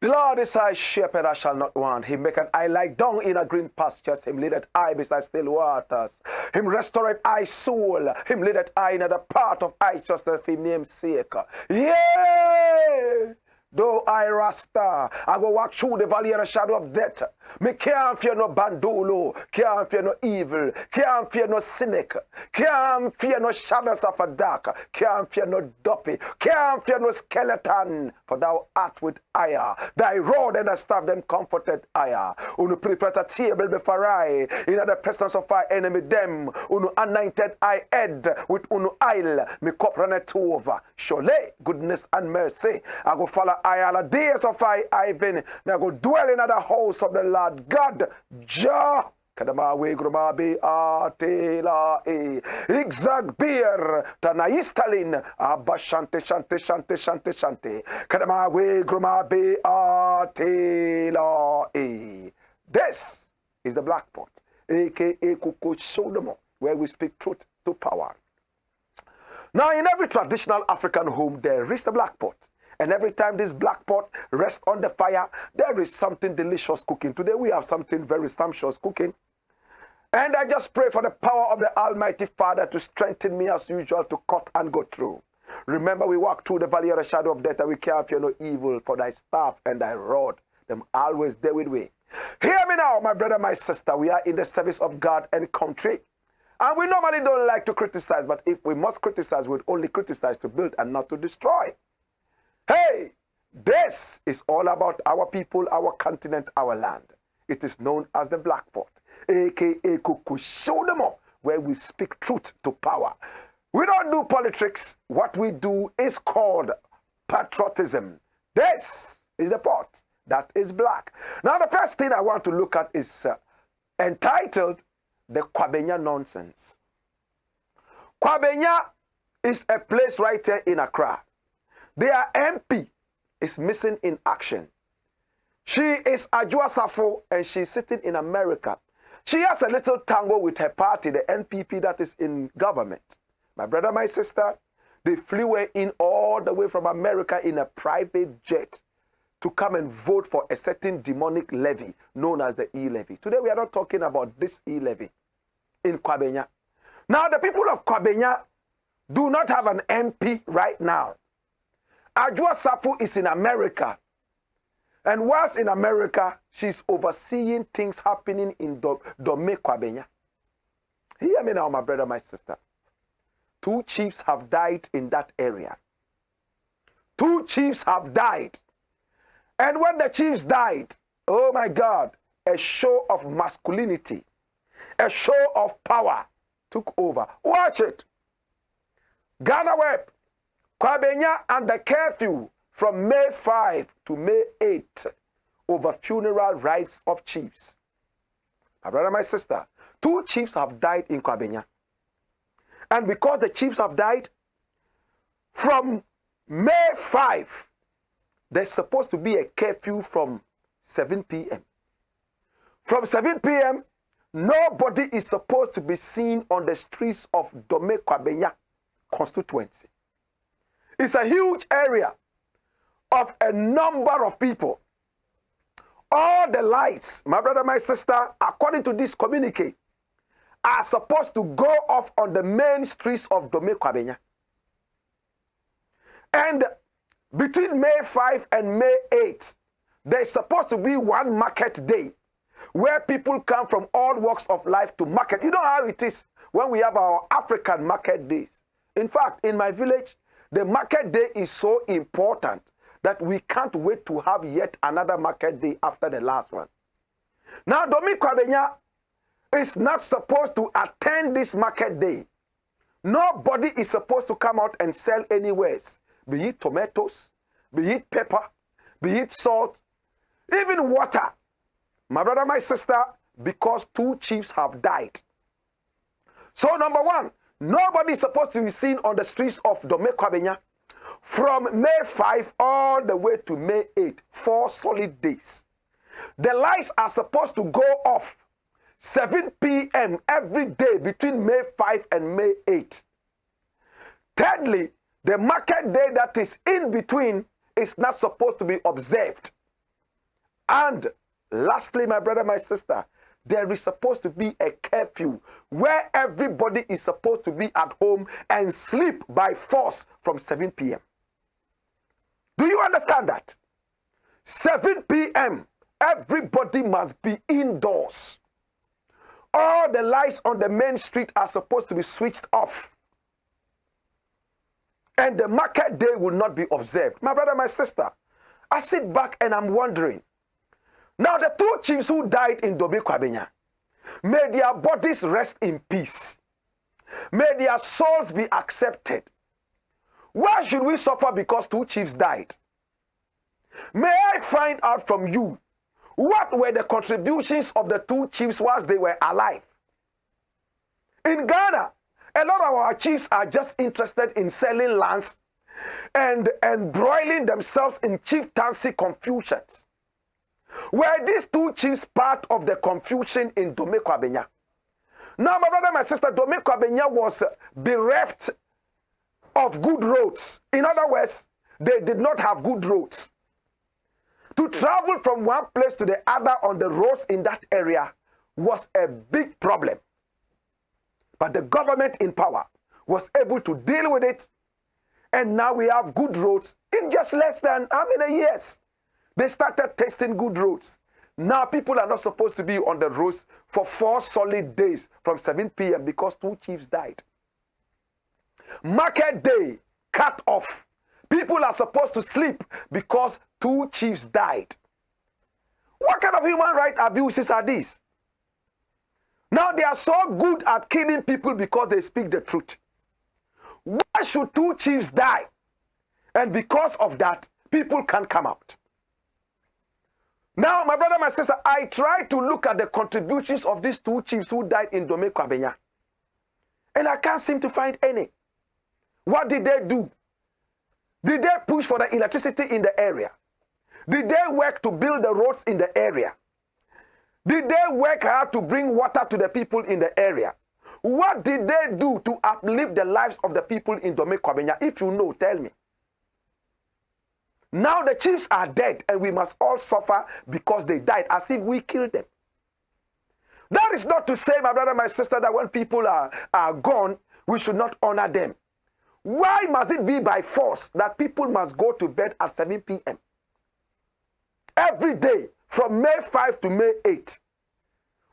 Lord is I shepherd, I shall not want. Him make an eye like dung in a green pastures. Him leadeth I beside still waters. Him restoreth I soul. Him leadeth I in the path of righteousness for him name's sake. Yea! Though I RASTA, I go walk through the valley of the shadow of death. Me can't fear no bandolo, can't fear no evil, can't fear no cynic, can't fear no shadows of a dark, can't fear no duppy, can't fear no skeleton, for thou art with ire. Thy rod and thy staff them comforted ire. Unu prepare a table before I, in the presence of our enemy them, unu anointed I head with unu oil, me cup runneth over. Surely goodness and mercy, I go follow I all the days of I been, me I go dwell in the house of the Lord God, Jah. Kadama we grumabi atela exact beer tanaistalin abashante shante kadama we grumabi atela This is the Blakk Pot, aka Kuko Shodomo, where we speak truth to power. Now, in every traditional African home, there is the Blakk Pot. And every time this Blakk Pot rests on the fire, there is something delicious cooking. Today we have something very sumptuous cooking. And I just pray for the power of the Almighty Father to strengthen me as usual to cut and go through. Remember, we walk through the valley of the shadow of death, and we can't fear no evil, for thy staff and thy rod, them always there with me. Hear me now, my brother, my sister. We are in the service of God and country. And we normally don't like to criticize, but if we must criticize, we'd only criticize to build and not to destroy. Hey, this is all about our people, our continent, our land. It is known as the Blakk Pot, aka Kukushodemo, where we speak truth to power. We don't do politics. What we do is called patriotism. This is the pot that is black. Now, the first thing I want to look at is entitled the Kwabenya nonsense. Kwabenya is a place right here in Accra. Their MP is missing in action. She is Ajua Safo and she's sitting in America. She has a little tango with her party, the NPP that is in government. My brother, my sister, they flew her in all the way from America in a private jet to come and vote for a certain demonic levy known as the E-Levy. Today we are not talking about this E-Levy in Kwabenya. Now the people of Kwabenya do not have an MP right now. Ajua Sapu is in America. And whilst in America, she's overseeing things happening in Dome Kwabenya. Hear me now, my brother, my sister. 2 chiefs have died in that area. 2 chiefs have died. And when the chiefs died, oh my God, a show of masculinity, a show of power took over. Watch it. Ghana Web, Kwabenya and the curfew from May 5 to May 8 over funeral rites of chiefs. My brother, my sister, 2 chiefs have died in Kwabenya. And because the chiefs have died, from May 5, there's supposed to be a curfew from 7 p.m. From 7 p.m., nobody is supposed to be seen on the streets of Dome Kwabenya constituency. It's a huge area of a number of people. All the lights, my brother, my sister, according to this communique, are supposed to go off on the main streets of Dome Kwabenya. And between May 5 and May 8, there's supposed to be one market day where people come from all walks of life to market. You know how it is when we have our African market days. In fact, in my village, the market day is so important that we can't wait to have yet another market day after the last one. Now, Kwabenya is not supposed to attend this market day. Nobody is supposed to come out and sell anywhere, be it tomatoes, be it pepper, be it salt, even water. My brother, my sister, because 2 chiefs have died. So number 1, nobody is supposed to be seen on the streets of Kwabenya from May 5 all the way to May 8, 4 solid days. The lights are supposed to go off 7 p.m. every day between May 5 and May 8. Thirdly, the market day that is in between is not supposed to be observed. And lastly, my brother, my sister, there is supposed to be a curfew where everybody is supposed to be at home and sleep by force from 7 p.m. Do you understand that? 7 p.m., everybody must be indoors. All the lights on the main street are supposed to be switched off. And the market day will not be observed. My brother, my sister, I sit back and I'm wondering. Now, the 2 chiefs who died in Kwabenya, may their bodies rest in peace. May their souls be accepted. Why should we suffer because 2 chiefs died? May I find out from you, what were the contributions of the 2 chiefs whilst they were alive? In Ghana, a lot of our chiefs are just interested in selling lands and embroiling themselves in chieftaincy confusions. Were these 2 chiefs part of the confusion in Kwabenya? Now, my brother, my sister, Kwabenya was bereft of good roads. In other words, they did not have good roads. To travel from one place to the other on the roads in that area was a big problem. But the government in power was able to deal with it, and now we have good roads in just less than how many years? They started testing good roads. Now people are not supposed to be on the roads for 4 solid days from 7 p.m. because 2 chiefs died. Market day cut off. People are supposed to sleep because 2 chiefs died. What kind of human rights abuses are these? Now they are so good at killing people because they speak the truth. Why should 2 chiefs die? And because of that, people can't come out. Now, my brother, my sister, I try to look at the contributions of these 2 chiefs who died in Kwabenya, and I can't seem to find any. What did they do? Did they push for the electricity in the area? Did they work to build the roads in the area? Did they work hard to bring water to the people in the area? What did they do to uplift the lives of the people in Kwabenya? If you know, tell me. Now the chiefs are dead and we must all suffer because they died as if we killed them. That is not to say, my brother, my sister, that when people are gone, we should not honor them. Why must it be by force that people must go to bed at 7 p.m. every day from May 5 to May 8?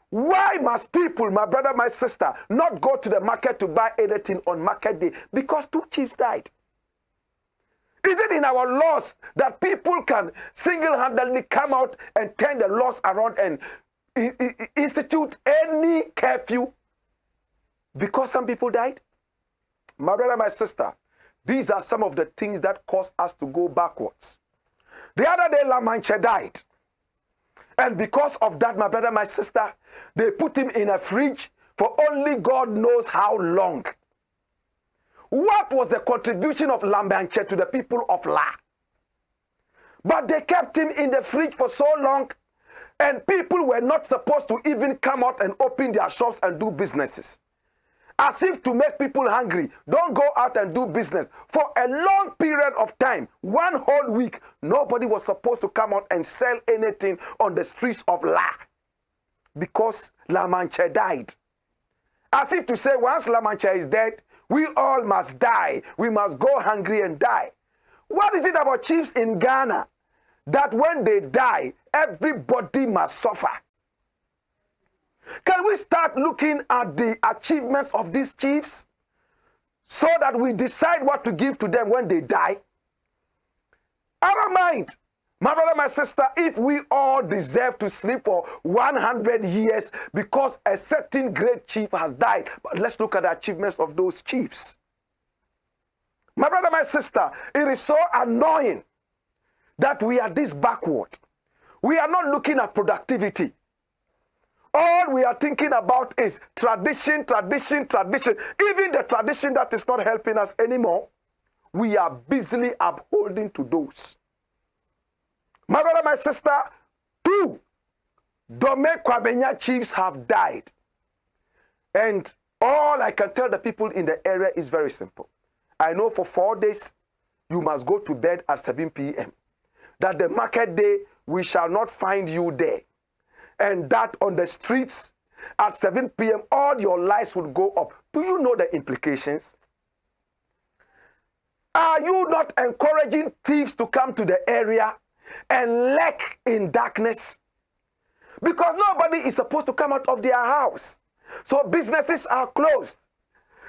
Why must people, my brother, my sister, not go to the market to buy anything on market day? Because 2 chiefs died. Is it in our laws that people can single-handedly come out and turn the laws around and institute any curfew because some people died? My brother, my sister, these are some of the things that cause us to go backwards. The other day, La Mancha died. And because of that, my brother, my sister, they put him in a fridge for only God knows how long. What was the contribution of La Mancha to the people of La? But they kept him in the fridge for so long, and people were not supposed to even come out and open their shops and do businesses. As if to make people hungry. Don't go out and do business. For a long period of time, 1 whole week, nobody was supposed to come out and sell anything on the streets of La. Because La Mancha died. As if to say, once La Mancha is dead, we all must die. We must go hungry and die. What is it about chiefs in Ghana that when they die, everybody must suffer? Can we start looking at the achievements of these chiefs so that we decide what to give to them when they die? I don't mind. My brother, my sister, if we all deserve to sleep for 100 years because a certain great chief has died, but let's look at the achievements of those chiefs. My brother, my sister, it is so annoying that we are this backward. We are not looking at productivity. All we are thinking about is tradition, tradition, tradition. Even the tradition that is not helping us anymore, we are busily upholding to those. My brother, my sister, 2 Kwabenya chiefs have died. And all I can tell the people in the area is very simple. I know for 4 days, you must go to bed at 7 p.m. That the market day, we shall not find you there. And that on the streets at 7 p.m., all your lights will go up. Do you know the implications? Are you not encouraging thieves to come to the area and lurk in darkness? Because nobody is supposed to come out of their house. So businesses are closed.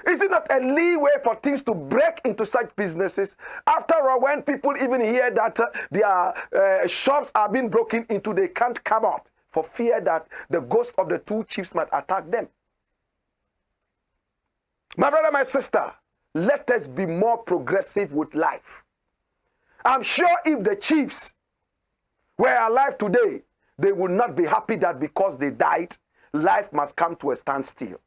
Is it not a leeway for things to break into such businesses? After all, when people even hear that their shops are being broken into, they can't come out for fear that the ghost of the 2 chiefs might attack them. My brother, my sister, let us be more progressive with life. I'm sure if the chiefs were alive today, they would not be happy that because they died, life must come to a standstill.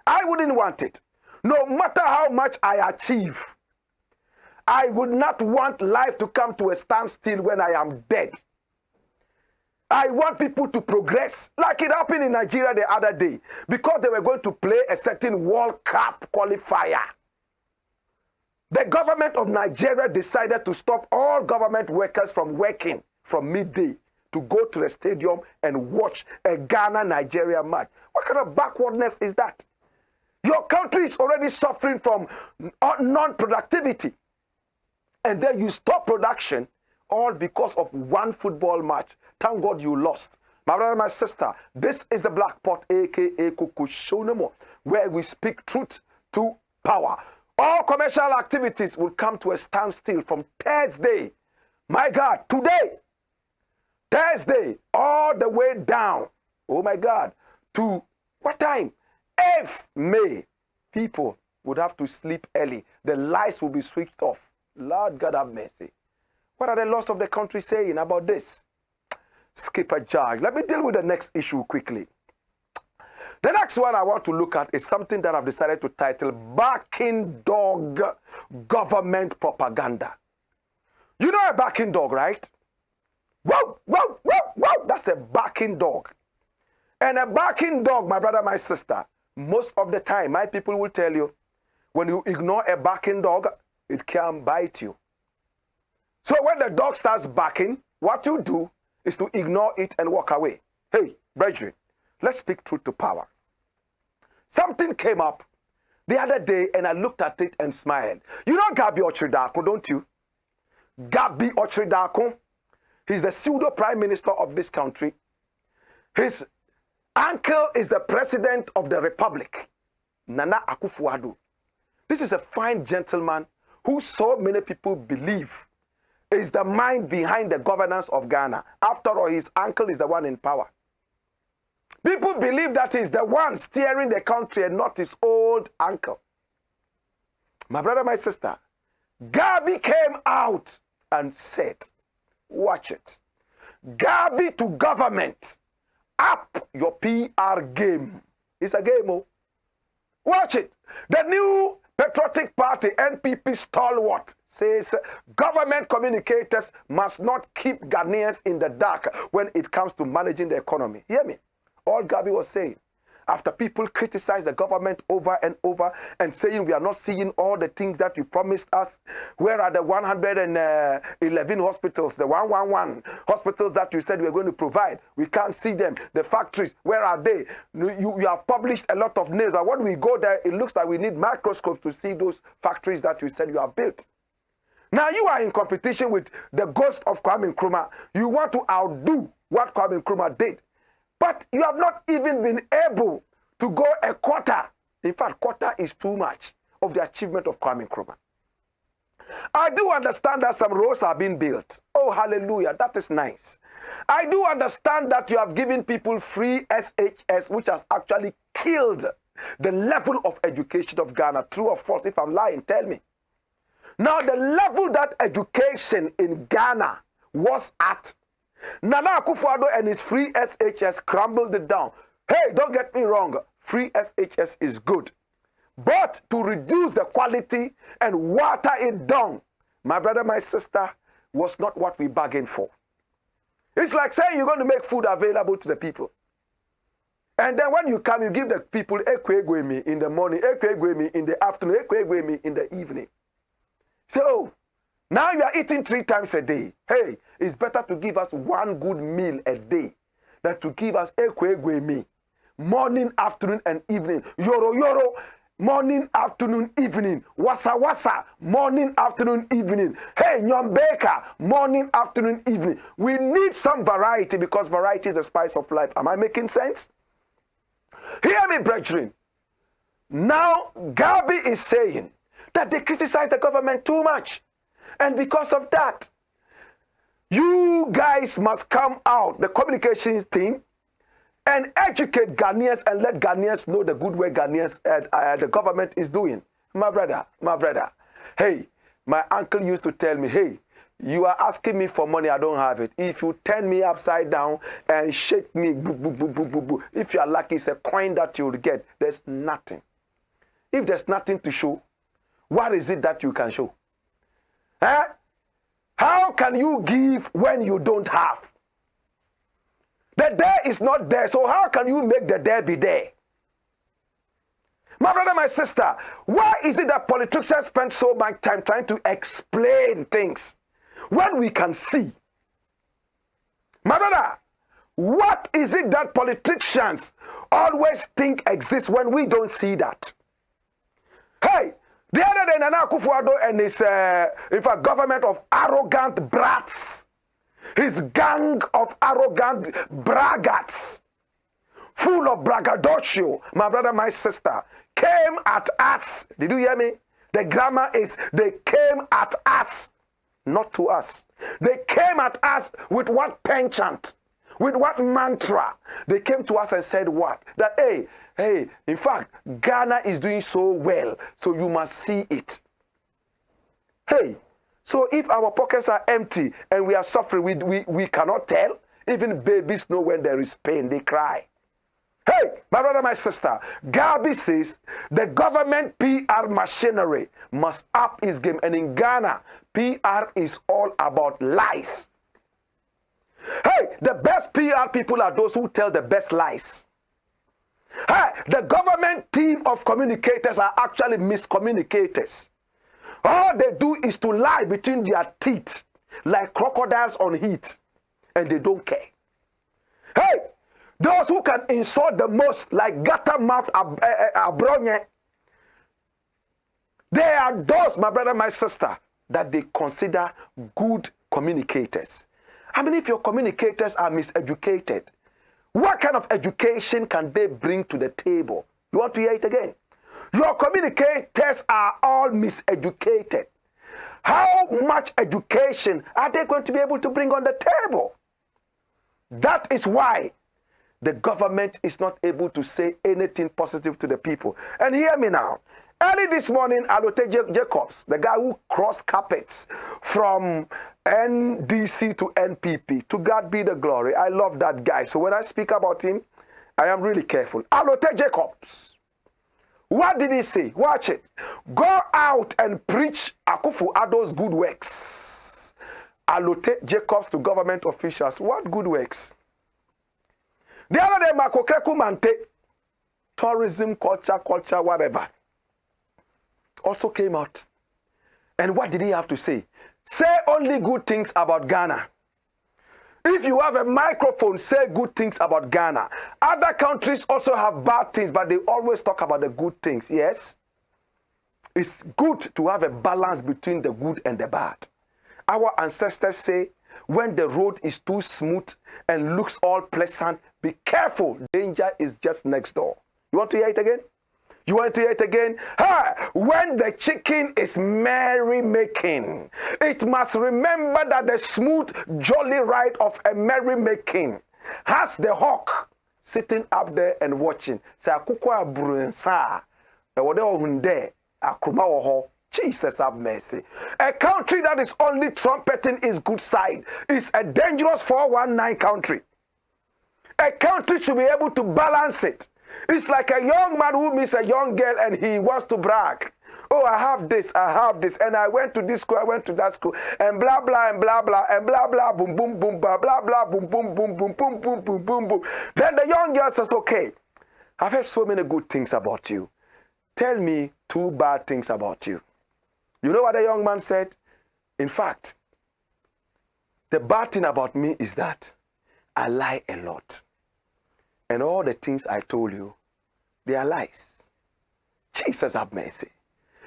I wouldn't want it. No matter how much I achieve, I would not want life to come to a standstill when I am dead. I want people to progress, like it happened in Nigeria the other day, because they were going to play a certain World Cup qualifier. The government of Nigeria decided to stop all government workers from working from midday to go to the stadium and watch a Ghana-Nigeria match. What kind of backwardness is that? Your country is already suffering from non-productivity. And then you stop production all because of one football match. Thank God you lost. My brother, my sister, this is the Black Pot, a.k.a. Kukushonemo, where we speak truth to power. All commercial activities will come to a standstill from Thursday. My God, today, Thursday, all the way down, oh my God, to what time? 8th May, people would have to sleep early. The lights will be switched off. Lord God have mercy. What are the laws of the country saying about this? Skip a judge. Let me deal with the next issue quickly. The next one I want to look at is something that I've decided to title Barking Dog Government Propaganda. You know a barking dog, right? Whoa, whoa, whoa, whoa. That's a barking dog. And a barking dog, my brother, my sister, most of the time, my people will tell you, when you ignore a barking dog, it can bite you. So when the dog starts barking, what you do is to ignore it and walk away. Hey, brethren, let's speak truth to power. Something came up the other day and I looked at it and smiled. You know Gabi Ochridako, don't you? Gabi Ochridako. He's the pseudo prime minister of this country. His uncle is the president of the republic, Nana Akufo-Addo. This is a fine gentleman who so many people believe is the mind behind the governance of Ghana. After all, his uncle is the one in power. People believe that he's the one steering the country and not his old uncle. My brother, my sister, Gabi came out and said, watch it. Gabi to government. Up your PR game. It's a game, oh. Watch it. The new Patriotic Party, NPP stalwart, says government communicators must not keep Ghanaians in the dark when it comes to managing the economy. Hear me? All Gabi was saying, after people criticize the government over and over and saying we are not seeing all the things that you promised us, where are the 111 hospitals, the 111 hospitals that you said we were going to provide? We can't see them. The factories, where are they? You have published a lot of names, and when we go there, it looks like we need microscopes to see those factories that you said you have built. Now you are in competition with the ghost of Kwame Nkrumah. You want to outdo what Kwame Nkrumah did. But you have not even been able to go a quarter. In fact, quarter is too much of the achievement of Kwame Nkrumah. I do understand that some roads are being built. Oh, hallelujah, that is nice. I do understand that you have given people free SHS, which has actually killed the level of education of Ghana. True or false? If I'm lying, tell me. Now, the level that education in Ghana was at, Nana Akufo-Addo and his free SHS crumbled it down. Hey, don't get me wrong. Free SHS is good. But to reduce the quality and water it down, my brother, my sister, was not what we bargained for. It's like saying you're going to make food available to the people. And then when you come, you give the people ekwegwemi in the morning, ekwegwemi in the afternoon, ekwegwemi in the evening. So, now you are eating 3 times a day. Hey, it's better to give us one good meal a day than to give us ekwegwemi, morning, afternoon, and evening. Yoro, yoro, morning, afternoon, evening. Wasa, wasa, morning, afternoon, evening. Hey, nyombeka, morning, afternoon, evening. We need some variety because variety is the spice of life. Am I making sense? Hear me, brethren. Now, Gabi is saying that they criticize the government too much. And because of that, you guys must come out, the communications team, and educate Ghanaians and let Ghanaians know the good way Ghanaians, the government is doing. My brother, hey, my uncle used to tell me, hey, you are asking me for money, I don't have it. If you turn me upside down and shake me, boo, boo, boo, boo, boo, boo, if you are lucky, it's a coin that you'll get. There's nothing. If there's nothing to show, what is it that you can show? Huh? How can you give when you don't have? The there is not there, so how can you make the there be there? My brother, my sister, why is it that politicians spend so much time trying to explain things when we can see? My brother, what is it that politicians always think exists when we don't see that? Hey, the other day, Nana Akufo-Addo and his, in fact, government of arrogant brats, his gang of arrogant braggarts, full of braggadocio, my brother, my sister, came at us. Did you hear me? The grammar is, they came at us, not to us. They came at us with what penchant, with what mantra? They came to us and said what? That, hey, in fact, Ghana is doing so well, so you must see it. Hey, so if our pockets are empty and we are suffering, we cannot tell. Even babies know when there is pain, they cry. Hey, my brother, my sister, Gabi says the government PR machinery must up its game. And in Ghana, PR is all about lies. Hey, the best PR people are those who tell the best lies. Hey, the government team of communicators are actually miscommunicators. All they do is to lie between their teeth like crocodiles on heat, and they don't care. Hey, those who can insult the most like gutter-mouthed Broni, they are those, my brother, my sister, that they consider good communicators. I mean, if your communicators are miseducated, what kind of education can they bring to the table? You want to hear it again? Your communicators are all miseducated. How much education are they going to be able to bring on the table? That is why the government is not able to say anything positive to the people. And hear me now. Early this morning, Alote Jacobs, the guy who crossed carpets from NDC to NPP, to God be the glory. I love that guy. So when I speak about him, I am really careful. Alote Jacobs. What did he say? Watch it. Go out and preach Akufo-Addo's good works. Alote Jacobs to government officials. What good works? The other day, Makokreku Mante, tourism, culture, whatever, also came out. And what did he have to say? Say only good things about Ghana. If you have a microphone, say good things about Ghana. Other countries also have bad things, but they always talk about the good things, yes? It's good to have a balance between the good and the bad. Our ancestors say, when the road is too smooth and looks all pleasant, be careful. Danger is just next door. You want to hear it again? You want to hear it again? When the chicken is merry-making, it must remember that the smooth, jolly ride of a merry-making has the hawk sitting up there and watching. Jesus have mercy. A country that is only trumpeting its good side is a dangerous 419 country. A country should be able to balance it. It's like a young man who meets a young girl and he wants to brag. Oh, I have this, and I went to this school, I went to that school, and blah, blah, and blah, blah, and blah, blah, boom, boom, boom, blah, blah, blah, boom, boom, boom, boom, boom, boom, boom, boom, boom. Then the young girl says, okay, I've heard so many good things about you. Tell me 2 bad things about you. You know what the young man said? In fact, the bad thing about me is that I lie a lot. And all the things I told you, they are lies. Jesus have mercy.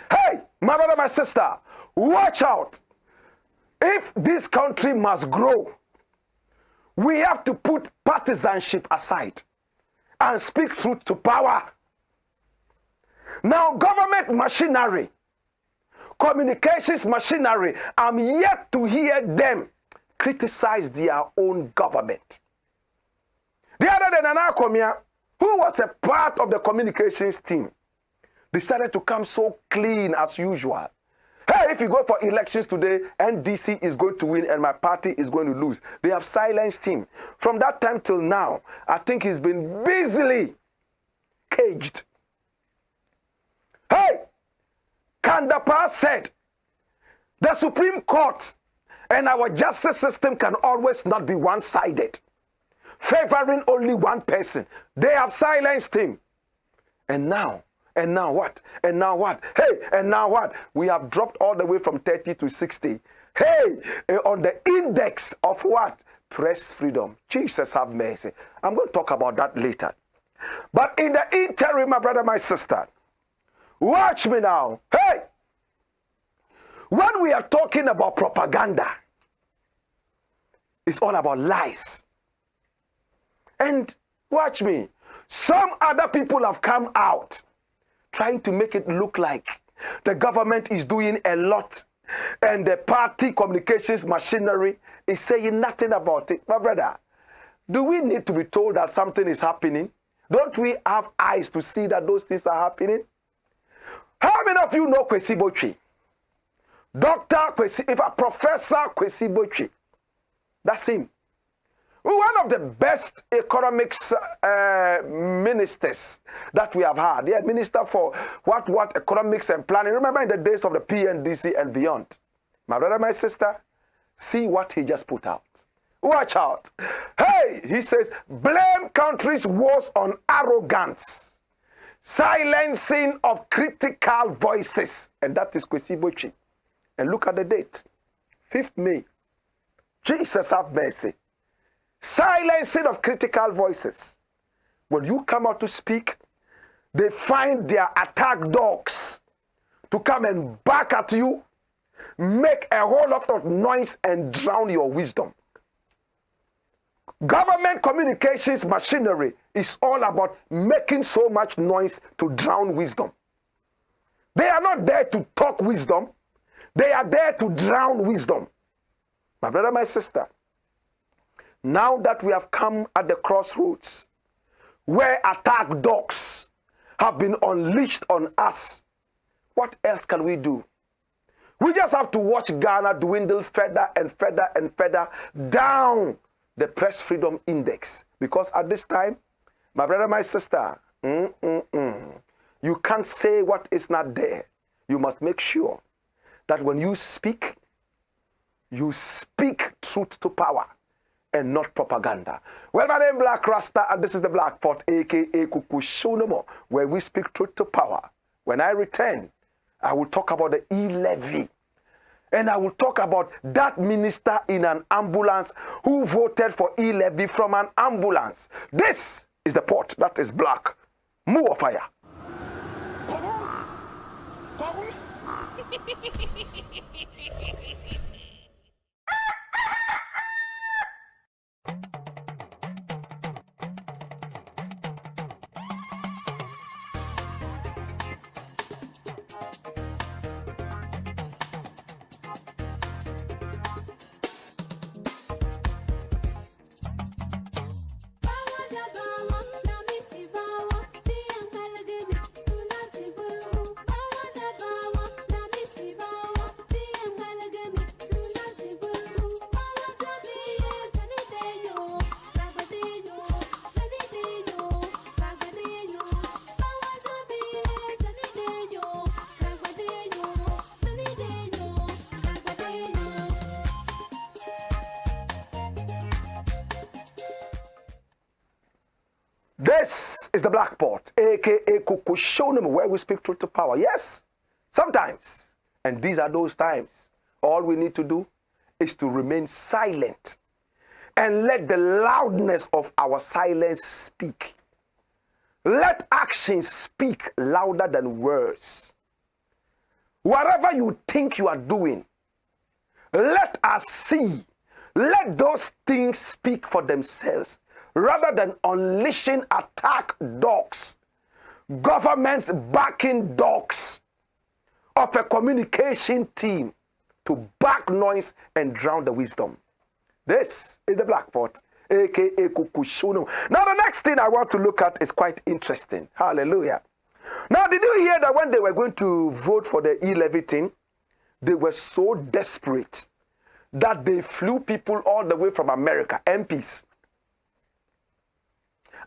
Hey, my brother, my sister, watch out. If this country must grow, we have to put partisanship aside and speak truth to power. Now, government machinery, communications machinery, I'm yet to hear them criticize their own government. The other day, Nana Komia, who was a part of the communications team, decided to come so clean as usual. Hey, if you go for elections today, NDC is going to win and my party is going to lose. They have silenced him. From that time till now, I think he's been busily caged. Hey, Kandapa said, the Supreme Court and our justice system can always not be one-sided, favoring only one person. They have silenced him. And now what? And now what? Hey, and now what? We have dropped all the way from 30 to 60. Hey, on the index of what? Press freedom. Jesus have mercy. I'm going to talk about that later. But in the interim, my brother, my sister, watch me now. Hey, when we are talking about propaganda, it's all about lies. And watch me, some other people have come out trying to make it look like the government is doing a lot and the party communications machinery is saying nothing about it. My brother, do we need to be told that something is happening? Don't we have eyes to see that those things are happening? How many of you know Kwesi Botwe? Dr. Kwesi, if a Professor Kwesi Botwe, that's him. One of the best economics ministers that we have had. Yeah, minister for what economics and planning. Remember in the days of the PNDC and beyond. My brother, my sister, see what he just put out. Watch out. Hey, he says, blame countries' wars on arrogance, silencing of critical voices. And that is Kwesi Botwe. And look at the date, 5th May. Jesus have mercy. Silencing of critical voices. When you come out to speak, they find their attack dogs to come and back at you, make a whole lot of noise and drown your wisdom. Government communications machinery is all about making so much noise to drown wisdom. They are not there to talk wisdom. They are there to drown wisdom. My brother, my sister, now that we have come at the crossroads where attack dogs have been unleashed on us, what else can we do? We just have to watch Ghana dwindle further and further and further down the press freedom index. Because at this time, my brother, my sister, you can't say what is not there. You must make sure that when you speak truth to power and not propaganda. Well, my name is Blakk RASTA, and this is the Blakk Pot, a.k.a. Kuku Show No More, where we speak truth to power. When I return, I will talk about the E-Levy. And I will talk about that minister in an ambulance who voted for E-Levy from an ambulance. This is the pot that is Blakk. More fire. This is the Blakk Pot, aka Kukushonum, where we speak truth to power. Yes, sometimes. And these are those times. All we need to do is to remain silent and let the loudness of our silence speak. Let actions speak louder than words. Whatever you think you are doing, let us see. Let those things speak for themselves rather than unleashing attack dogs, governments backing dogs of a communication team to back noise and drown the wisdom. This is the Blakk Pot, aka Kukushunum. Now the next thing I want to look at is quite interesting. Hallelujah. Now did you hear that when they were going to vote for the E-Levy thing, they were so desperate that they flew people all the way from America, MPs.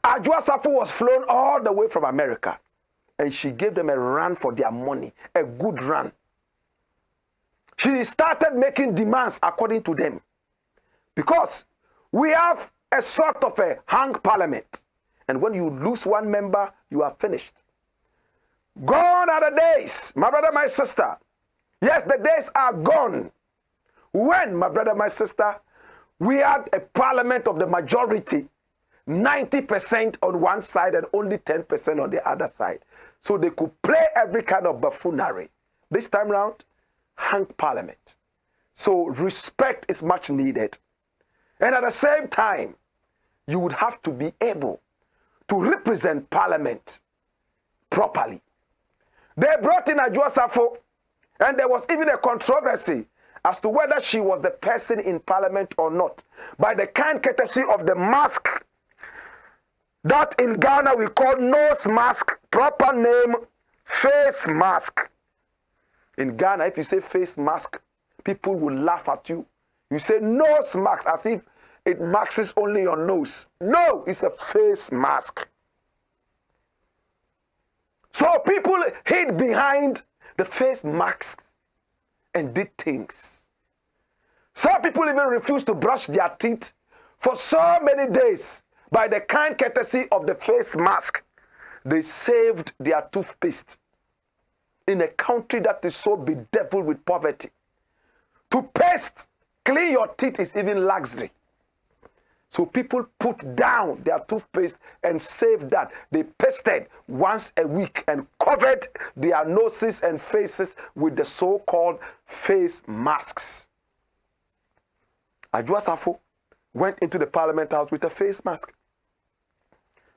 Adwoa Safo was flown all the way from America, and she gave them a run for their money, a good run. She started making demands according to them, because we have a sort of a hung parliament, and when you lose one member, you are finished. Gone are the days, my brother, my sister. Yes, the days are gone. When, my brother, my sister, we had a parliament of the majority, 90% on one side and only 10% on the other side. So they could play every kind of buffoonery. This time round, hung parliament. So respect is much needed. And at the same time, you would have to be able to represent parliament properly. They brought in Adwoa Safo, and there was even a controversy as to whether she was the person in parliament or not, by the kind courtesy of the mask that in Ghana we call nose mask, proper name, face mask. In Ghana, if you say face mask, people will laugh at you. You say nose mask as if it masks only your nose. No, it's a face mask. So people hid behind the face masks and did things. Some people even refused to brush their teeth for so many days. By the kind courtesy of the face mask, they saved their toothpaste in a country that is so bedeviled with poverty. To paste, clean your teeth is even luxury. So people put down their toothpaste and saved that. They pasted once a week and covered their noses and faces with the so-called face masks. Adwoa Safo went into the parliament house with a face mask.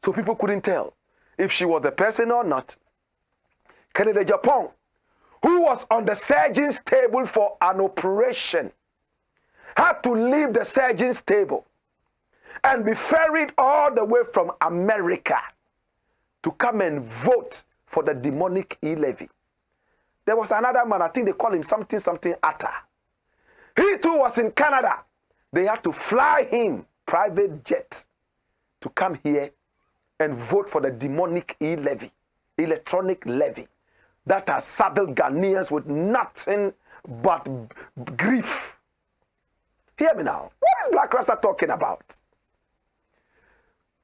So people couldn't tell if she was the person or not. Kennedy Japan, who was on the surgeon's table for an operation, had to leave the surgeon's table and be ferried all the way from America to come and vote for the demonic E-Levy. There was another man, I think they call him something Atta. He too was in Canada. They had to fly him private jet to come here and vote for the demonic E-Levy, electronic levy, that has saddled Ghanaians with nothing but grief. Hear me now. What is Blakk RASTA talking about?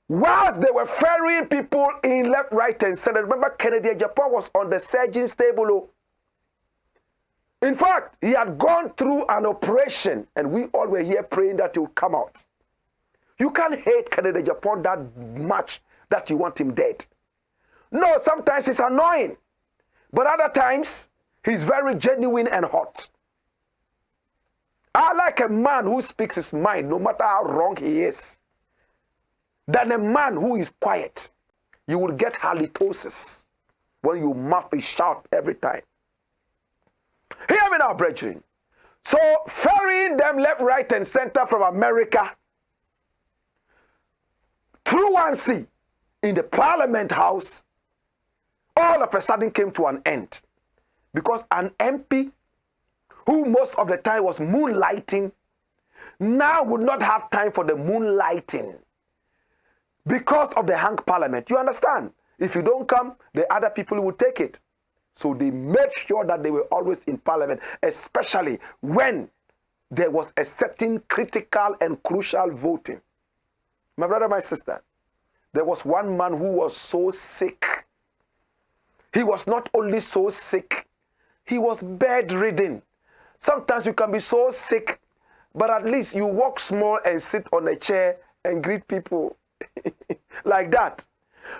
Whilst they were ferrying people in left, right, and center, remember Kennedy Japan was on the surgeon's table. In fact, he had gone through an operation, and we all were here praying that he would come out. You can't hate Kennedy Japan that much that you want him dead. No, sometimes it's annoying, but other times he's very genuine and hot. I like a man who speaks his mind, no matter how wrong he is, than a man who is quiet. You will get halitosis when you mouth is sharp every time. Hear me now, brethren. So, ferrying them left, right, and center from America through one sea in the Parliament House, all of a sudden came to an end. Because an MP who most of the time was moonlighting now would not have time for the moonlighting because of the hung parliament. You understand? If you don't come, the other people will take it. So they made sure that they were always in parliament, especially when there was a certain critical and crucial voting. My brother, my sister, There was one man who was so sick. He was not only so sick, he was bedridden. Sometimes you can be so sick, but at least you walk small and sit on a chair and greet people like that.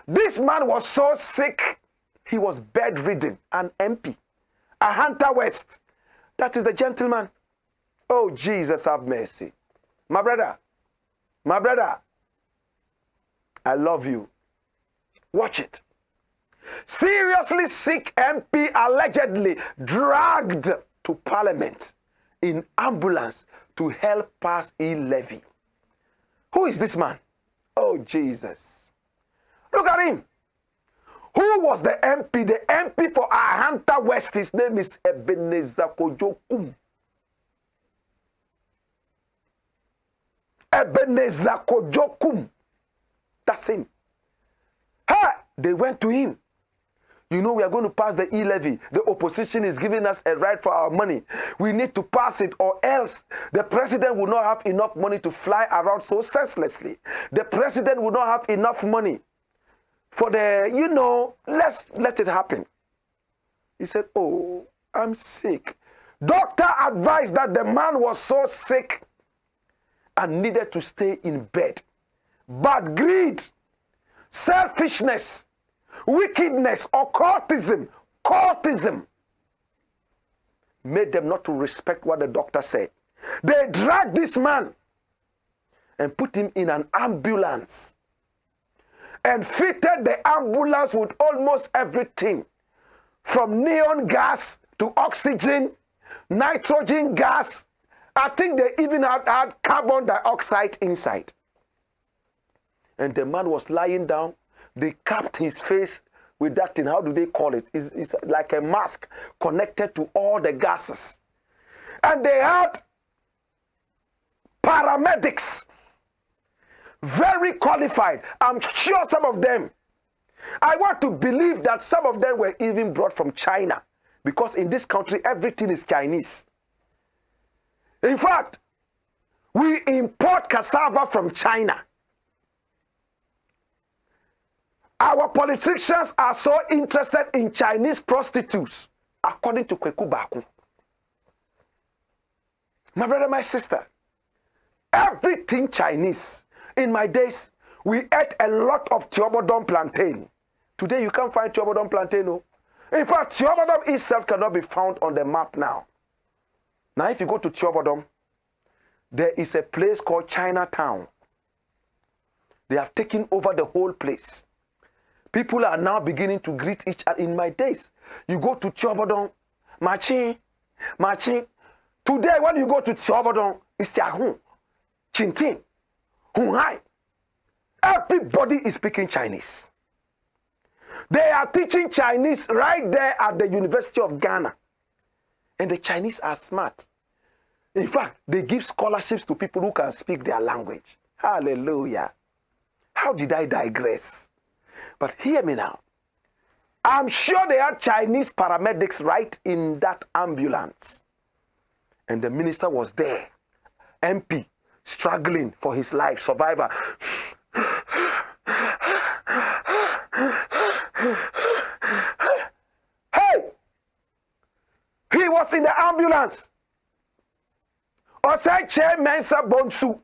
This man was so sick, he was bedridden, an MP, a Hunter West. That is the gentleman. Oh, Jesus, have mercy. My brother, I love you. Watch it. Seriously sick MP allegedly dragged to Parliament in ambulance to help pass E-Levy. Who is this man? Oh, Jesus. Look at him. Who was the MP? The MP for Ahanta West. His name is Ebenezer Kojokum. Ebenezer Kojokum. That's him. Hey, they went to him. You know, we are going to pass the E-Levy. The opposition is giving us a right for our money. We need to pass it, or else the president will not have enough money to fly around so senselessly. The president will not have enough money for the, you know, let's let it happen. He said, oh, I'm sick. Doctor advised that the man was so sick and needed to stay in bed. But greed, selfishness, wickedness, or cultism made them not to respect what the doctor said. They dragged this man and put him in an ambulance and fitted the ambulance with almost everything, from neon gas to oxygen, nitrogen gas. I think they even had carbon dioxide inside. And the man was lying down. They capped his face with that thing. How do they call it? It's like a mask connected to all the gases. And they had paramedics, very qualified. I'm sure some of them, I want to believe that some of them were even brought from China, because in this country, everything is Chinese. In fact, we import cassava from China. Our politicians are so interested in Chinese prostitutes, according to Kweku Baku. My brother, my sister, everything Chinese. In my days, we ate a lot of Tiobodon plantain. Today, you can't find Tiobodon plantain. No. In fact, Tiobodon itself cannot be found on the map now. Now, if you go to Tiobodon, there is a place called Chinatown. They have taken over the whole place. People are now beginning to greet each other. In my days, you go to Tiobodon, Machin. Today, when you go to Tiobodon, it's Tiahun, Chintin, Hunhai. Everybody is speaking Chinese. They are teaching Chinese right there at the University of Ghana. And the Chinese are smart. In fact, they give scholarships to people who can speak their language. Hallelujah. How did I digress? But hear me now. I'm sure they had Chinese paramedics right in that ambulance. And the minister was there. MP, struggling for his life, survivor. Hey! He was in the ambulance. Osei Che Mensa Bonsu.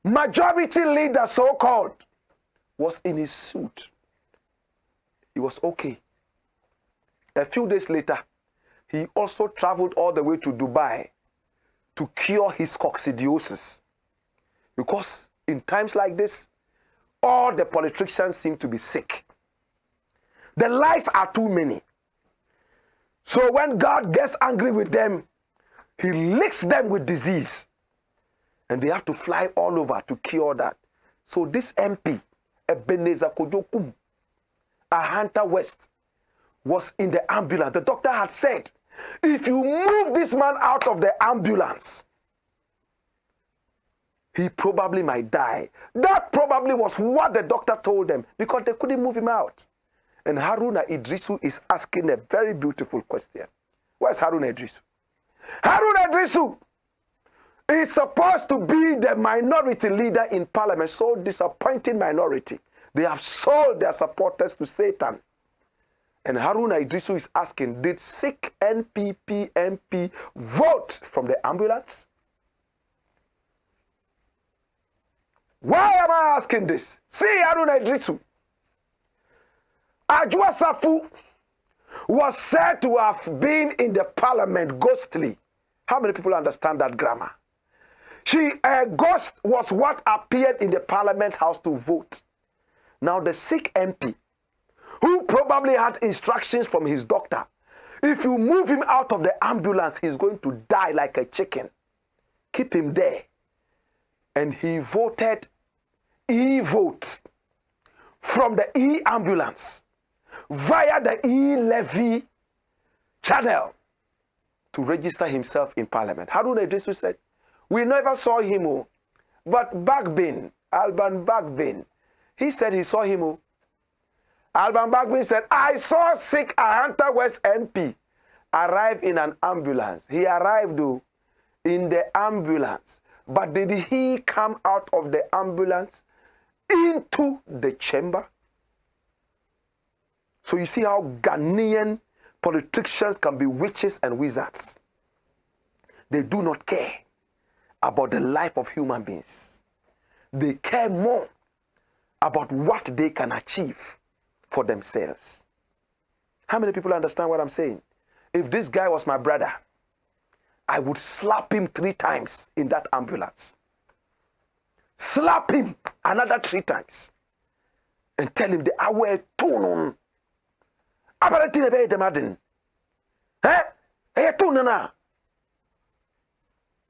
Majority leader, so-called, was in his suit. He was okay. A few days later, he also traveled all the way to Dubai to cure his coccidiosis. Because in times like this, all the politicians seem to be sick. The lies are too many. So when God gets angry with them, he licks them with disease. And they have to fly all over to cure that. So this MP, Ebenezer Kojokum, Ahanta West, was in the ambulance. The doctor had said, if you move this man out of the ambulance, he probably might die. That probably was what the doctor told them, because they couldn't move him out. And Haruna Idrisu is asking a very beautiful question. Where's Haruna Idrisu? Haruna Idrisu is supposed to be the minority leader in parliament, so disappointing minority. They have sold their supporters to Satan. And Haruna Idrisu is asking, did Sikh NPP MP vote from the ambulance? Why am I asking this? See Haruna Idrisu. Adwoa Safu was said to have been in the parliament ghostly. How many people understand that grammar? A ghost was what appeared in the parliament house to vote. Now the Sikh MP, who probably had instructions from his doctor, if you move him out of the ambulance, he's going to die like a chicken. Keep him there. And he voted E-vote from the E-ambulance via the E-Levy channel to register himself in parliament. Haruna Idrisu said, we never saw him, but Bagbin, Alban Bagbin, he said he saw him. Alban Bagbin said, I saw Sikh Ahanta West MP arrive in an ambulance. He arrived in the ambulance. But did he come out of the ambulance into the chamber? So you see how Ghanaian politicians can be witches and wizards. They do not care about the life of human beings. They care more about what they can achieve for themselves. How many people understand what I'm saying? If this guy was my brother, I would slap him 3 times in that ambulance. Slap him another 3 times. And tell him the hour tune on.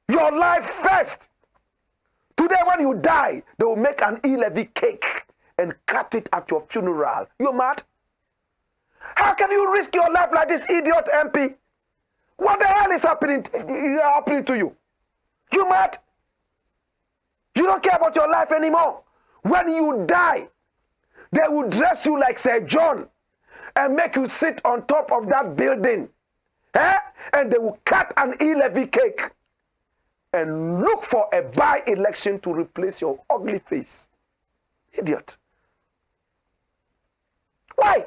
Your life first. Today when you die, they will make an E-Levy cake and cut it at your funeral. You're mad? How can you risk your life like this idiot MP? What the hell is happening to you? You mad? You don't care about your life anymore. When you die, they will dress you like Sir John and make you sit on top of that building. And they will cut an E-Levy cake and look for a by-election to replace your ugly face. Idiot. Why?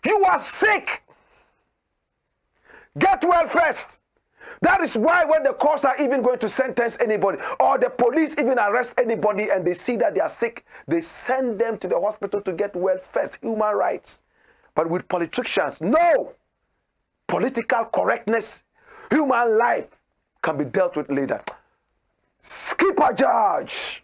You are sick. Get well first. That is why when the courts are even going to sentence anybody, or the police even arrest anybody and they see that they are sick, they send them to the hospital to get well first. Human rights. But with politicians, no. Political correctness, human life can be dealt with later. Skip a judge.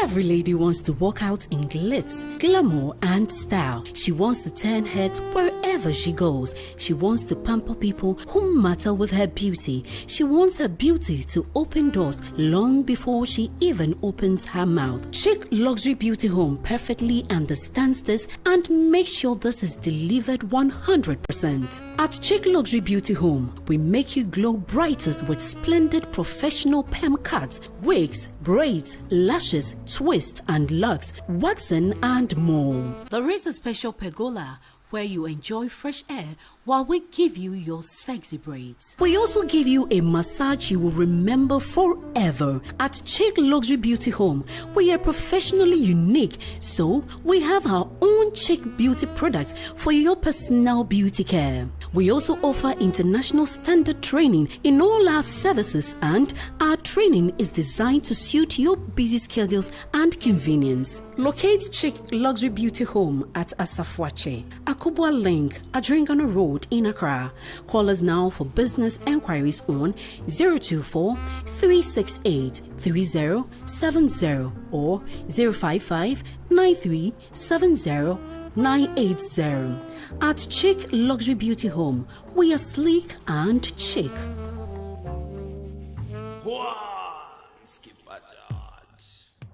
Every lady wants to walk out in glitz, glamour, and style. She wants to turn heads wherever she goes. She wants to pamper people who matter with her beauty. She wants her beauty to open doors long before she even opens her mouth. Chic Luxury Beauty Home perfectly understands this and makes sure this is delivered 100%. At Chic Luxury Beauty Home, we make you glow brightest with splendid professional perm cuts, wigs, braids, lashes, twist and locks, waxing and more. There is a special pergola where you enjoy fresh air while we give you your sexy braids. We also give you a massage you will remember forever. At Chic Luxury Beauty Home, we are professionally unique, so we have our own Chic beauty products for your personal beauty care. We also offer international standard training in all our services, and our training is designed to suit your busy schedules and convenience. Locate Chic Luxury Beauty Home at Asafwache, Akubwa Link, Adringano Road in Accra. Call us now for business enquiries on 024 368 3070 or 055 9370 980. At Chic Luxury Beauty Home, we are sleek and chic.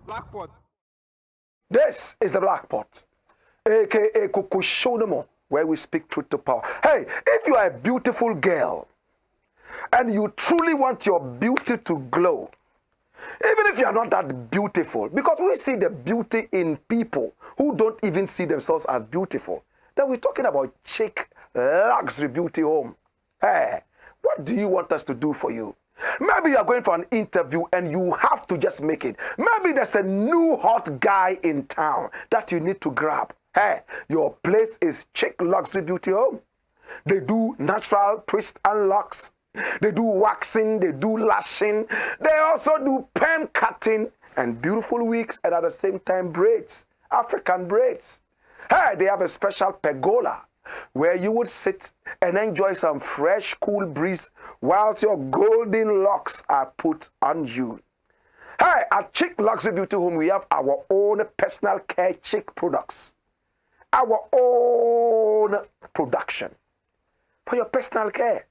Blackpot. This is the Blackpot, aka Kukushonemo, where we speak truth to power. Hey, if you are a beautiful girl and you truly want your beauty to glow, even if you are not that beautiful, because we see the beauty in people who don't even see themselves as beautiful, then we're talking about Chic Luxury Beauty Home. Hey, what do you want us to do for you? Maybe you are going for an interview and you have to just make it. Maybe there's a new hot guy in town that you need to grab. Hey, your place is Chic Luxury Beauty Home. They do natural twist and locks. They do waxing, they do lashing. They also do pen cutting and beautiful wigs, and at the same time braids, African braids. Hey, they have a special pergola where you would sit and enjoy some fresh, cool breeze whilst your golden locks are put on you. Hey, at Chic Luxury Beauty Home, we have our own personal care chic products. Our own production for your personal care.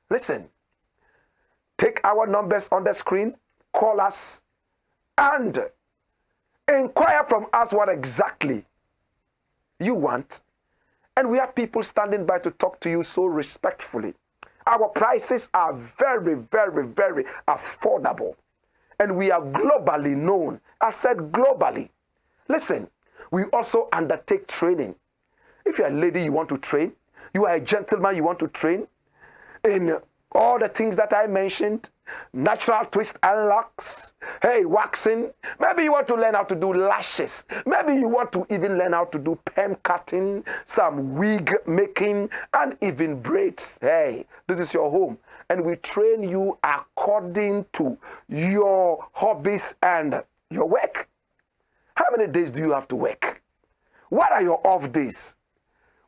Listen, take our numbers on the screen, call us, and inquire from us what exactly you want. And we have people standing by to talk to you so respectfully. Our prices are very, very, very affordable. And we are globally known. I said globally. Listen, we also undertake training. If you're a lady, you want to train. You are a gentleman, you want to train in all the things that I mentioned. Natural twist and locks. Hey, waxing. Maybe you want to learn how to do lashes. Maybe you want to even learn how to do pen cutting, some wig making, and even braids. Hey, this is your home. And we train you according to your hobbies and your work. How many days do you have to work? What are your off days?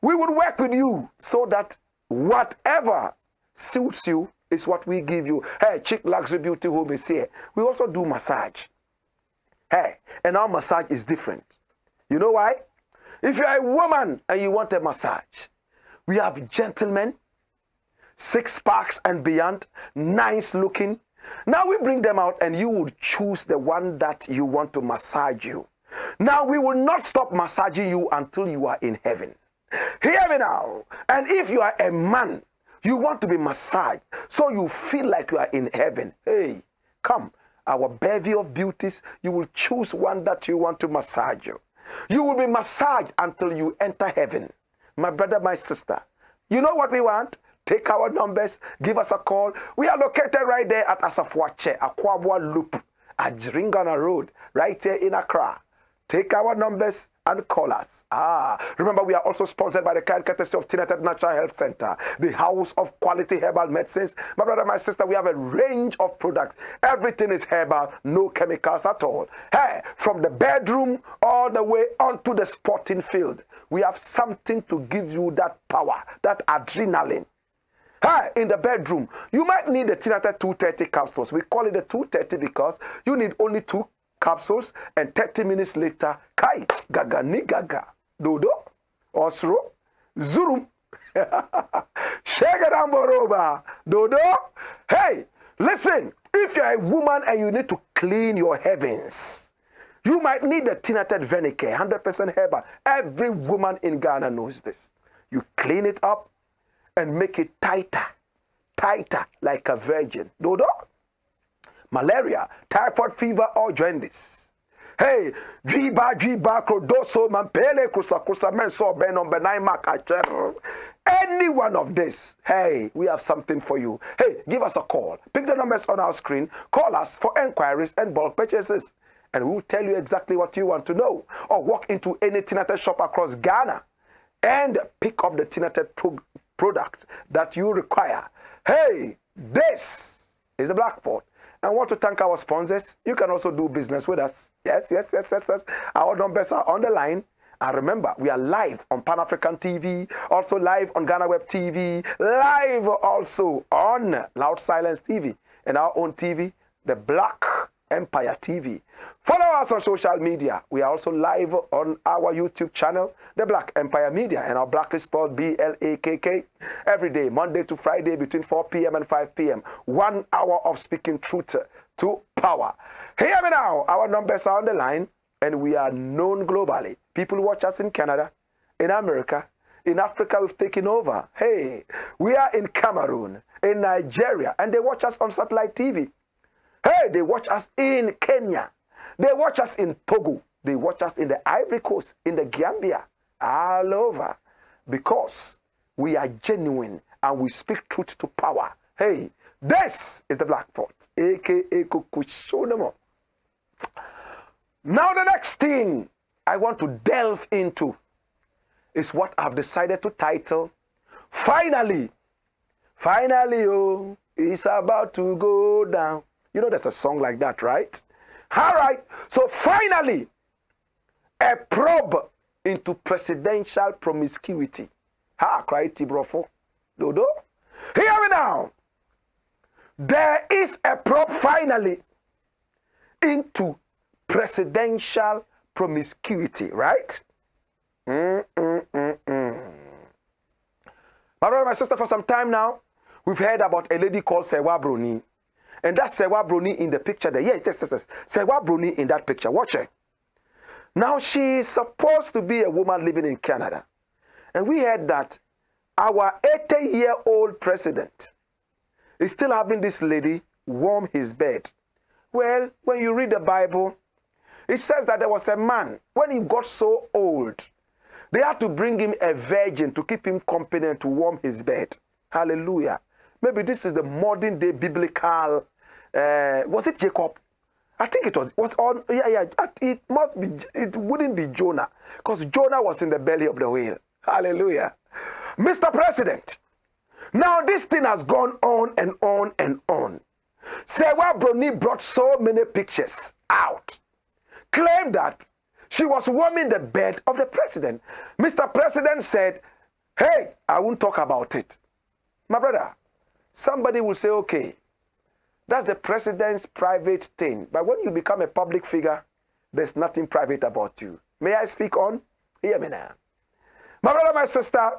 We would work with you so that whatever suits you is what we give you. Hey, Chic Luxury Beauty Home is here. We also do massage. Hey, and our massage is different. You know why? If you're a woman and you want a massage, we have gentlemen, 6 packs and beyond, nice looking. Now we bring them out and you would choose the one that you want to massage you. Now we will not stop massaging you until you are in heaven. Hear me now. And if you are a man, you want to be massaged so you feel like you are in heaven. Hey, come, our bevy of beauties, you will choose one that you want to massage you. You will be massaged until you enter heaven. My brother, my sister, you know what we want? Take our numbers, give us a call. We are located right there at Asafwache, Akwabwa Loop, at Jringana Road, right here in Accra. Take our numbers and call us. Remember, we are also sponsored by the kind courtesy of Tinated Natural Health Center, the house of quality herbal medicines. My brother, my sister, we have a range of products. Everything is herbal, no chemicals at all. Hey, from the bedroom all the way onto the sporting field, we have something to give you that power, that adrenaline. Hey, in the bedroom, you might need the Tinated 230 capsules. We call it the 230 because you need only 2 capsules, and 30 minutes later, kai, gaga ni gaga, dodo, osro, zurum, shagadamboroba, dodo. Hey, listen, if you're a woman and you need to clean your heavens, you might need the Tinated Venicare, 100% herbal. Every woman in Ghana knows this. You clean it up and make it tighter, like a virgin, dodo. Malaria, typhoid fever, or jaundice. Hey, driba, krodoso, mampele, krusa, menso, benon, benai, makacher. any one of this, hey, we have something for you. Hey, give us a call. Pick the numbers on our screen. Call us for enquiries and bulk purchases. And we'll tell you exactly what you want to know. Or walk into any Tinate shop across Ghana and pick up the Tinate product that you require. Hey, this is the Blackport. I want to thank our sponsors. You can also do business with us. Yes. Our numbers are on the line. And remember, we are live on Pan African TV, also live on Ghana Web TV, live also on Loud Silence TV, and our own TV, the Blakk Empire TV. Follow us on social media. We are also live on our YouTube channel, the Blakk Empire Media, and our Blakk is spelled B-L-A-K-K. Every day, Monday to Friday, between 4 p.m. and 5 p.m. 1 hour of speaking truth to power. Hear me now. Our numbers are on the line, and we are known globally. People watch us in Canada, in America, in Africa. We've taken over. Hey, we are in Cameroon, in Nigeria, and they watch us on satellite TV. Hey, they watch us in Kenya. They watch us in Togo. They watch us in the Ivory Coast, in the Gambia, all over. Because we are genuine and we speak truth to power. Hey, this is the Blackport, a.k.a. Kukushonemo. Now the next thing I want to delve into is what I've decided to title, Finally, oh, it's about to go down. You know there's a song like that, right? All right. So finally, a probe into presidential promiscuity. Ha, cry Tibrofo. Dodo. Hear me now. There is a probe finally into presidential promiscuity, right? My brother, my sister, for some time now, we've heard about a lady called Serwaa Broni. And that's Serwaa Broni in the picture there. Yes. Serwaa Broni in that picture. Watch her. Now, she is supposed to be a woman living in Canada. And we heard that our 80-year-old president is still having this lady warm his bed. Well, when you read the Bible, it says that there was a man, when he got so old, they had to bring him a virgin to keep him company and to warm his bed. Hallelujah. Maybe this is the modern day biblical, was it Jacob? I think it was on, it must be, it wouldn't be Jonah, because Jonah was in the belly of the whale. Hallelujah. Mr. President, now this thing has gone on and on and on. Serwaa Broni brought so many pictures out, claimed that she was warming the bed of the president. Mr. President said, hey, I won't talk about it. My brother, somebody will say, okay, that's the president's private thing. But when you become a public figure, there's nothing private about you. May I speak on? Hear me now. My brother, my sister,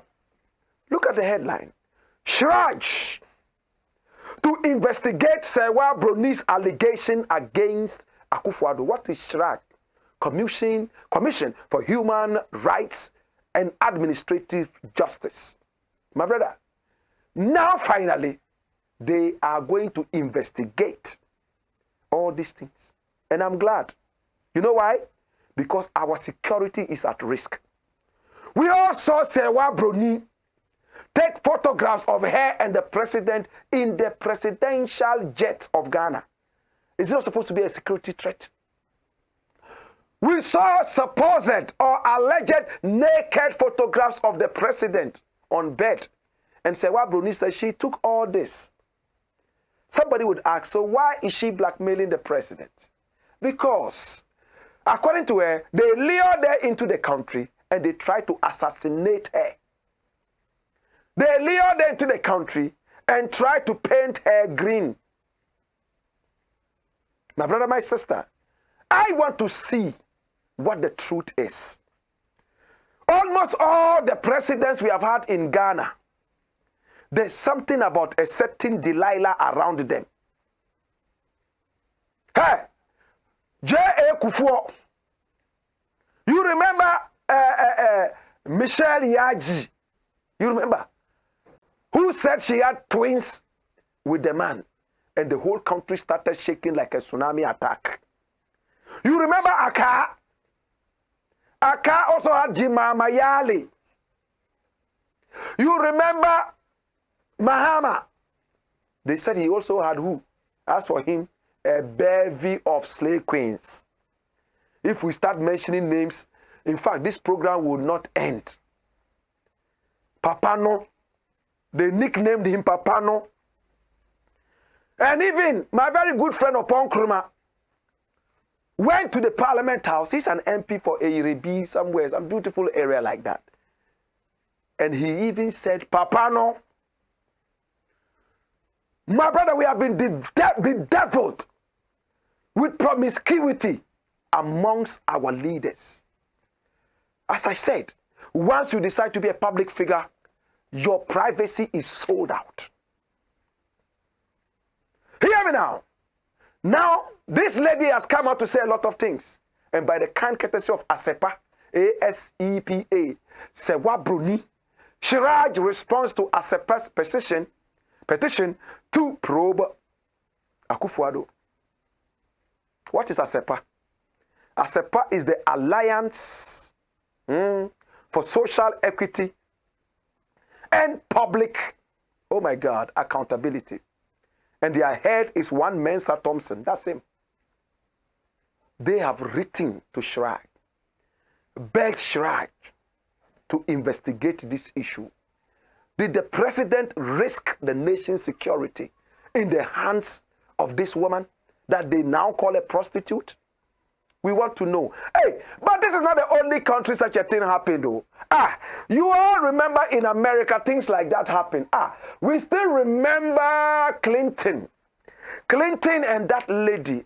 look at the headline. Charge to investigate Serwaa Broni's allegation against Akufo-Addo. What is Charge? Commission for Human Rights and Administrative Justice. My brother, now finally, they are going to investigate all these things. And I'm glad. You know why? Because our security is at risk. We all saw Serwaa Broni take photographs of her and the president in the presidential jet of Ghana. Is it not supposed to be a security threat? We saw supposed or alleged naked photographs of the president on bed. And Serwaa Broni said she took all this. Somebody would ask, so why is she blackmailing the president? Because, according to her, they lured her into the country and they tried to assassinate her. They lured her into the country and tried to paint her green. My brother, my sister, I want to see what the truth is. Almost all the presidents we have had in Ghana, there's something about a certain Delilah around them. Hey, J.A. Kufuor. You remember Michelle Yaji? You remember? Who said she had twins with the man? And the whole country started shaking like a tsunami attack. You remember Aka? Aka also had Jima Mayali. You remember Mahama? They said he also had who? As for him, a bevy of slave queens. If we start mentioning names, in fact, this program will not end. Papano, they nicknamed him Papano. And even my very good friend Opon Kruma went to the Parliament House. He's an MP for E-Levy somewhere, some beautiful area like that. And he even said, Papano, my brother, we have been bedeviled with promiscuity amongst our leaders. As I said, once you decide to be a public figure, your privacy is sold out. Hear me now. Now, this lady has come out to say a lot of things. And by the kind courtesy of ASEPA, ASEPA, Serwaa Broni, Shiraj responds to ASEPA's petition to probe Akufo-Addo. What is ASEPA? ASEPA is the Alliance for Social Equity and Public, oh my God, accountability. And their head is one Mensa Thompson. That's him. They have written to Shiraj, begged Shiraj to investigate this issue. Did the president risk the nation's security in the hands of this woman that they now call a prostitute? We want to know. Hey, but this is not the only country such a thing happened, though. You all remember in America things like that happened. We still remember Clinton. Clinton and that lady.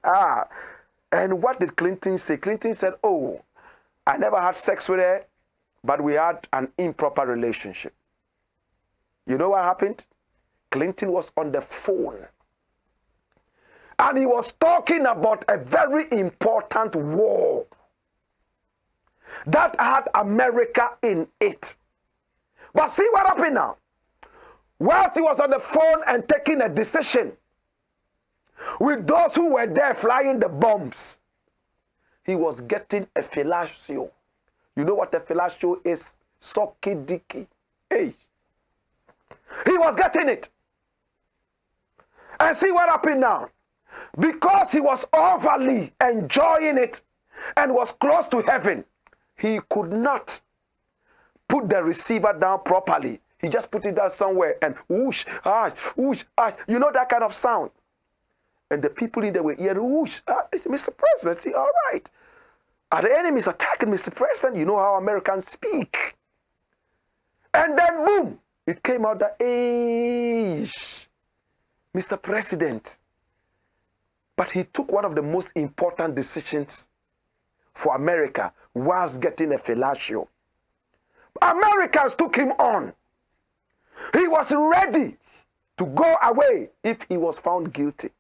And what did Clinton say? Clinton said, oh, I never had sex with her, but we had an improper relationship. You know what happened? Clinton was on the phone. And he was talking about a very important war that had America in it. But see what happened now? Whilst he was on the phone and taking a decision with those who were there flying the bombs, he was getting a fellatio. You know what a fellatio is? Socky dicky. Hey. He was getting it. And see what happened now? Because he was overly enjoying it and was close to heaven, he could not put the receiver down properly. He just put it down somewhere and whoosh, whoosh, you know that kind of sound. And the people in there were hearing whoosh, it's Mr. President, see, all right. Are the enemies attacking Mr. President? You know how Americans speak. And then boom, it came out that, Mr. President. But he took one of the most important decisions for America whilst getting a fellatio. Americans took him on. He was ready to go away if he was found guilty.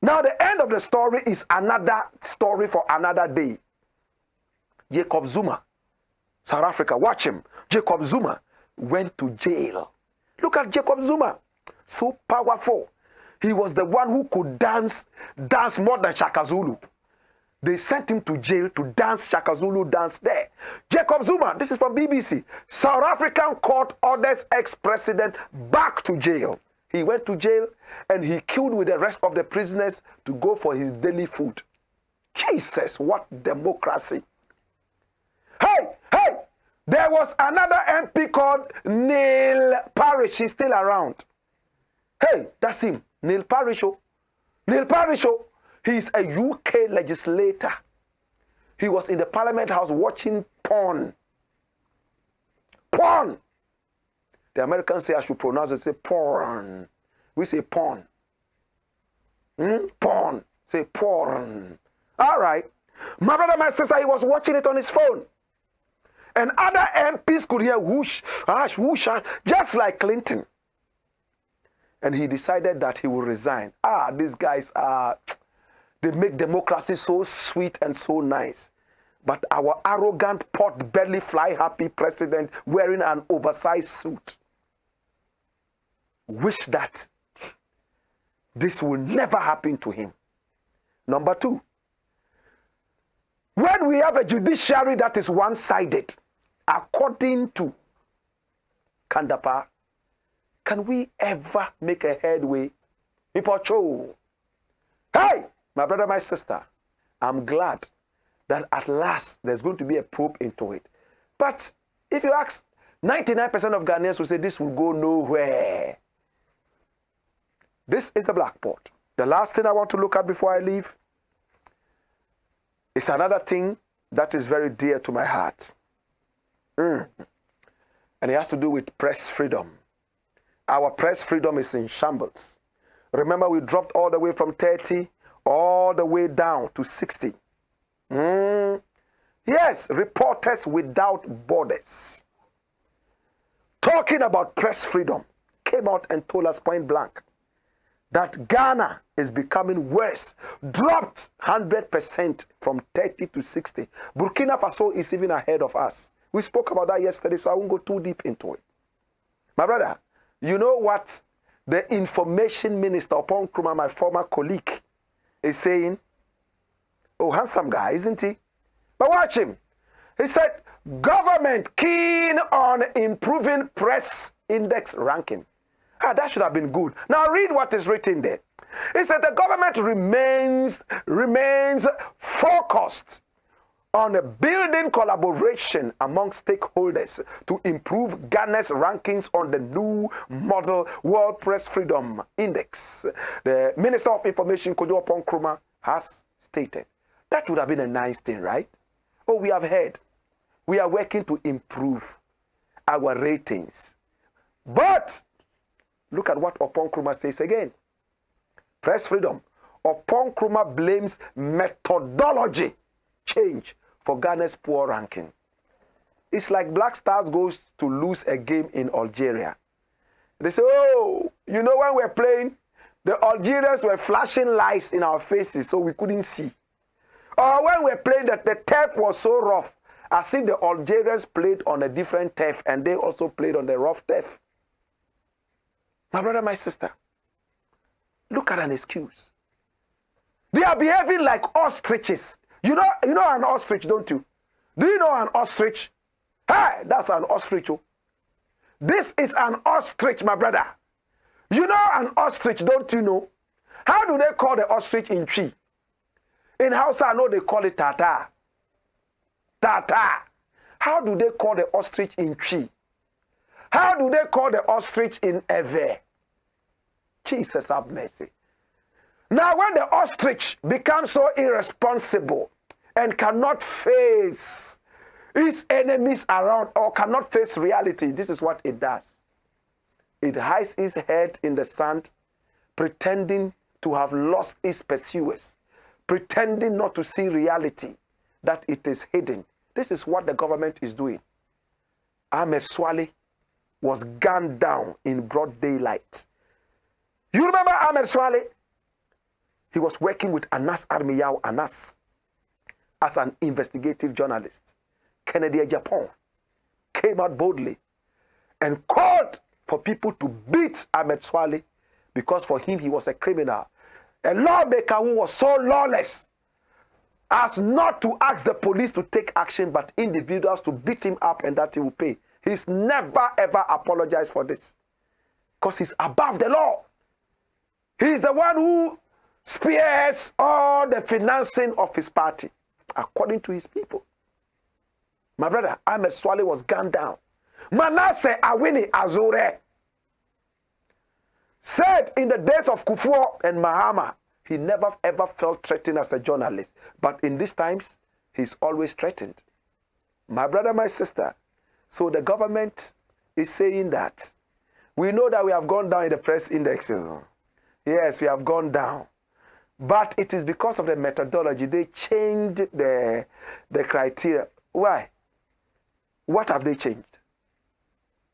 Now the end of the story is another story for another day. Jacob Zuma, South Africa, watch him. Jacob Zuma went to jail. Look at Jacob Zuma, so powerful. He was the one who could dance more than Shaka Zulu. They sent him to jail to dance Shaka Zulu dance there. Jacob Zuma, this is from BBC. South African court orders ex-president back to jail. He went to jail and he queued with the rest of the prisoners to go for his daily food. Jesus, what democracy. Hey, there was another MP called Neil Parish. He's still around. Hey, that's him. Neil Parish. Neil Parish. He's a UK legislator. He was in the Parliament House watching porn. Porn. The Americans say I should pronounce it, say porn. We say porn. Porn. Say porn. All right. My brother, my sister, he was watching it on his phone. And other MPs could hear whoosh, whoosh, just like Clinton. And he decided that he will resign. These guys are, they make democracy so sweet and so nice. But our arrogant, pot-belly, fly-happy president wearing an oversized suit wish that this will never happen to him. Number two, when we have a judiciary that is one-sided, according to Kandapa. Can we ever make a headway? Ipocho. Hey, my brother, my sister, I'm glad that at last there's going to be a probe into it. But if you ask, 99% of Ghanaians will say this will go nowhere. This is the black pot. The last thing I want to look at before I leave is another thing that is very dear to my heart. And it has to do with press freedom. Our press freedom is in shambles. Remember, we dropped all the way from 30 all the way down to 60. Yes, Reporters Without Borders, talking about press freedom, came out and told us point blank that Ghana is becoming worse, dropped 100% from 30 to 60. Burkina Faso is even ahead of us. We spoke about that yesterday, so I won't go too deep into it. My brother, you know what the information minister, Upon Nkrumah, my former colleague, is saying? Oh, handsome guy, isn't he? But watch him. He said, government keen on improving press index ranking. That should have been good. Now read what is written there. It said the government remains focused on building collaboration among stakeholders to improve Ghana's rankings on the new model World Press Freedom Index. The Minister of Information, Upon Nkrumah, has stated. That would have been a nice thing, right? Oh, we have heard. We are working to improve our ratings. But look at what Upon Nkrumah says again. Press freedom. Upon Nkrumah blames methodology change for Ghana's poor ranking. It's like Black Stars goes to lose a game in Algeria. They say, oh, you know when we're playing, the Algerians were flashing lights in our faces so we couldn't see. Or when we're playing, that the turf was so rough, as if the Algerians played on a different turf and they also played on the rough turf. My brother, my sister, look at an excuse. They are behaving like ostriches. You know an ostrich, don't you? Do you know an ostrich? Hey, that's an ostrich. This is an ostrich, my brother. You know an ostrich, don't you know? How do they call the ostrich in tree? In Hausa, I know they call it tata. Tata. How do they call the ostrich in tree? How do they call the ostrich in Eve? Jesus have mercy. Now, when the ostrich becomes so irresponsible and cannot face its enemies around or cannot face reality, this is what it does. It hides its head in the sand, pretending to have lost its pursuers, pretending not to see reality, that it is hidden. This is what the government is doing. Ahmed Swale was gunned down in broad daylight. You remember Ahmed Swale? He was working with Anas Armiyao Anas as an investigative journalist. Kennedy Japan came out boldly and called for people to beat Ahmed Swale because for him he was a criminal. A lawmaker who was so lawless as not to ask the police to take action, but individuals to beat him up and that he will pay. He's never ever apologized for this because he's above the law. He's the one who spears all the financing of his party according to his people. My brother, Ahmed Swale was gunned down. Manasseh Awini Azure said in the days of Kufuor and Mahama, he never ever felt threatened as a journalist. But in these times, he's always threatened. My brother, my sister, so the government is saying that we know that we have gone down in the press index. Yes, we have gone down. But it is because of the methodology. They changed the criteria. Why? What have they changed?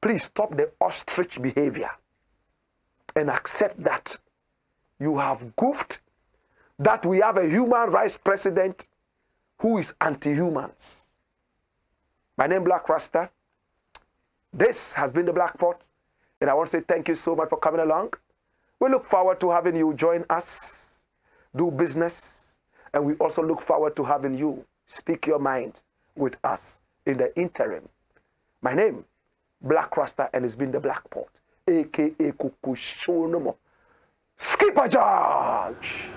Please stop the ostrich behavior and accept that you have goofed, that we have a human rights president who is anti-humans. My name is Blakk RASTA. This has been the Black Pot, and I want to say thank you so much for coming along. We look forward to having you join us, do business, and we also look forward to having you speak your mind with us in the interim. My name, Blakk Rasta, and it's been the Black Pot, aka Kukushonomo. Skipper George.